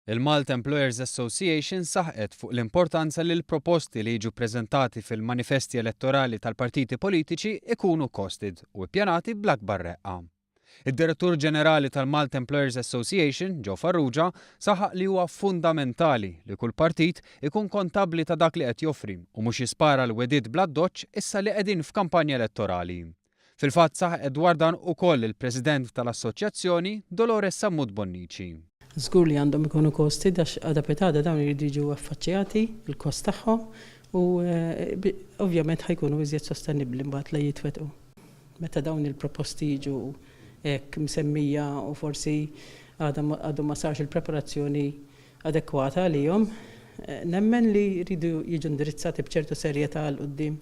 Il-Malta Employers Association saħqet fuq l-importanza li l-proposti li jiġu preżentati fil-manifesti elettorali tal-partiti politiċi ikunu costed u ppjanati bl-akbar reqqa. Id-Direttur Ġenerali tal-Malta Employers Association, Joe Farrugia, saħaq li huwa fundamentali li kull partit ikun kontabli ta' dak li qed joffri u mhux jispara l-wedid bl-addoċċ issa li qegħdin f'kampanja elettorali. Fil-fatt saħqet dwar dan ukoll il-President tal-Assoċjazzjoni Dolores Sammut Bonnici. Żgur li għandhom ikunu kosti għax adapetada dawn jridu jiġu affaċċjati il-kost tagħhom u ovvjament ħajkunu iżjed sostenibbli mbagħad li jitwetqu. Meta dawn il-proposti jiġu hekk msemmija u forsi għadhom ma sarx il-preparazzjoni adekwata għalihom, nemmen li jridu jiġu indirizzati b'ċertu serjetà għal quddiem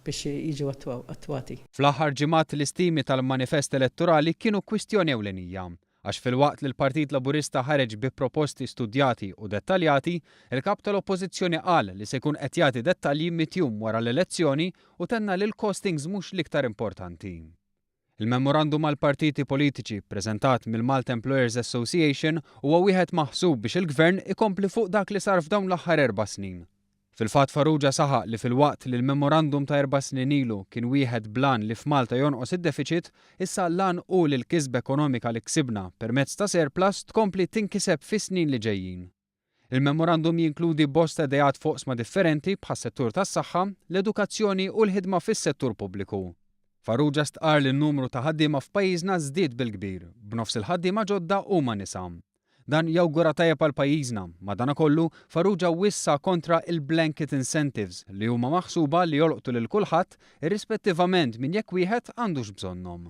biex jiġu attwati. Fl-aħħar ġimgħat l-istimi tal-manifest elettorali kienu kwistjoni ewlenija. Għax fil-waqt li l-Partit Laburista ħareġ bi proposti studjati u dettaljati, il-kap tal-Oppożizzjoni qal li se jkun qed jagħti dettalji mitjum wara l-elezzjoni u tenna li l-costings mhux l-iktar importanti. Il-memorandum għal partiti politiċi preżentat mill-Malta Employers Association huwa wieħed maħsub biex il-Gvern ikompli fuq dak li sar f'dawn l-aħħar 4 snin. Fil-fatt Farrugia saħaq li fil-waqt li l-memorandum ta' 4 snin ilu kien wieħed blan li f'Malta jonqos id-deficit, issa lan u li l-kisb ekonomika li ksibna permezz ta' surplus tkompli tinkiseb fis-snin li ġejjin. Il-memorandum jinkludi bosta idejat foqsma differenti bħas-settur tas-saħħa, l-edukazzjoni u l-ħidma fis-settur pubbliku. Farrugia stqar li n-numru ta' ħaddiema f'pajjiżna żdied bil-kbir, b'nofs il-ħaddiema ġodda huma nisa. Dan jawgura tajjeb għal pajjiżna, madankollu Farrugia wissa kontra il-blanket incentives li huma maħsuba li jolqtu lil kulħadd irrispettivament minn jekk wieħed għandux bżonnhom.